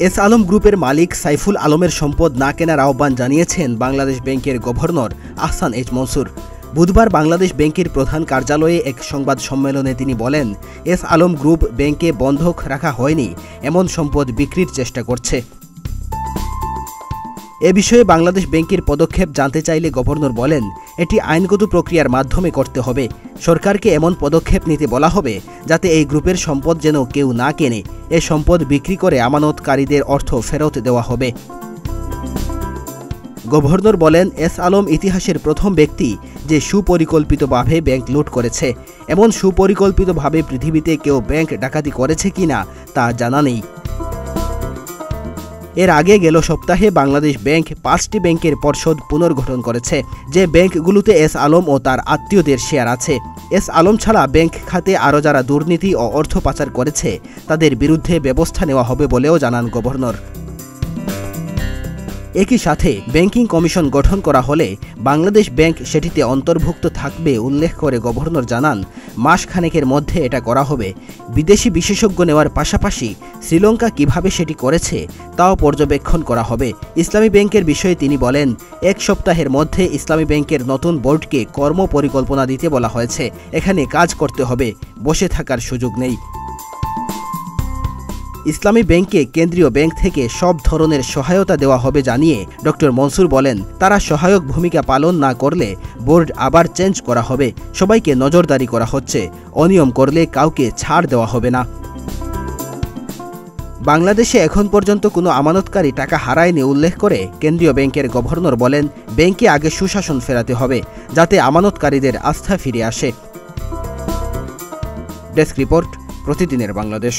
S Alam গ্রুপের মালিক সাইফুল আলমের সম্পদ না কেনার আহ্বান জানিয়েছেন বাংলাদেশ ব্যাংকের গভর্নর আহসান এইচ মনসুর। বুধবার বাংলাদেশ ব্যাংকের প্রধান কার্যালয়ে এক সংবাদ সম্মেলনে তিনি বলেন, এস আলম গ্রুপ ব্যাংকে বন্ধক রাখা হয়নি, এমন সম্পদ বিক্রির চেষ্টা করছে। এ বিষয়ে বাংলাদেশ ব্যাংকের পদক্ষেপ জানতে চাইলে গভর্নর বলেন, এটি আইনগত প্রক্রিয়ার মাধ্যমে করতে হবে। সরকারকে এমন পদক্ষেপ নিতে বলা হবে যাতে এই গ্রুপের সম্পদ যেন কেউ না কেনে। এ সম্পদ বিক্রি করে আমানতকারীদের অর্থ ফেরত দেওয়া হবে। গভর্নর বলেন, এস আলম ইতিহাসের প্রথম ব্যক্তি যে সুপরিকল্পিতভাবে ব্যাংক লুট করেছে। এমন সুপরিকল্পিতভাবে পৃথিবীতে কেউ ব্যাংক ডাকাতি করেছে কিনা তা জানা নেই। এর আগে গেল সপ্তাহে বাংলাদেশ ব্যাংক 5টি ব্যাংকের পর্ষদ পুনর্গঠন করেছে, যে ব্যাংকগুলোতে এস আলম ও তার আত্মীয়দের শেয়ার আছে। এস আলম ছাড়া ব্যাংক খাতে আরও যারা দুর্নীতি ও অর্থ পাচার করেছে তাদের বিরুদ্ধে ব্যবস্থা নেওয়া হবে বলেও জানান গভর্নর। একই সাথে ব্যাংকিং কমিশন গঠন করা হলে বাংলাদেশ ব্যাংক সেটিতে অন্তর্ভুক্ত থাকবে উল্লেখ করে গভর্নর জানান, মাসখানেকের মধ্যে এটা করা হবে। বিদেশি বিশেষজ্ঞ নেওয়ার পাশাপাশি শ্রীলঙ্কা কিভাবে সেটি করেছে তাও পর্যবেক্ষণ করা হবে। ইসলামী ব্যাংকের বিষয়ে তিনি বলেন, 1 সপ্তাহের মধ্যে ইসলামী ব্যাংকের নতুন বোর্ডকে কর্ম পরিকল্পনা দিতে বলা হয়েছে। এখানে কাজ করতে হবে, বসে থাকার সুযোগ নেই। ইসলামী ব্যাংকে কেন্দ্রীয় ব্যাংক থেকে সব ধরনের সহায়তা দেওয়া হবে জানিয়ে ড মনসুর বলেন, তারা সহায়ক ভূমিকা পালন না করলে বোর্ড আবার চেঞ্জ করা হবে। সবাইকে নজরদারি করা হচ্ছে, অনিয়ম করলে কাউকে ছাড় দেওয়া হবে না। বাংলাদেশে এখন পর্যন্ত কোনো আমানতকারী টাকা হারায়নি উল্লেখ করে কেন্দ্রীয় ব্যাংকের গভর্নর বলেন, ব্যাংকে আগে সুশাসন ফেরাতে হবে যাতে আমানতকারীদের আস্থা ফিরে আসে। ডেস্ক রিপোর্ট, প্রতিদিনের বাংলাদেশ।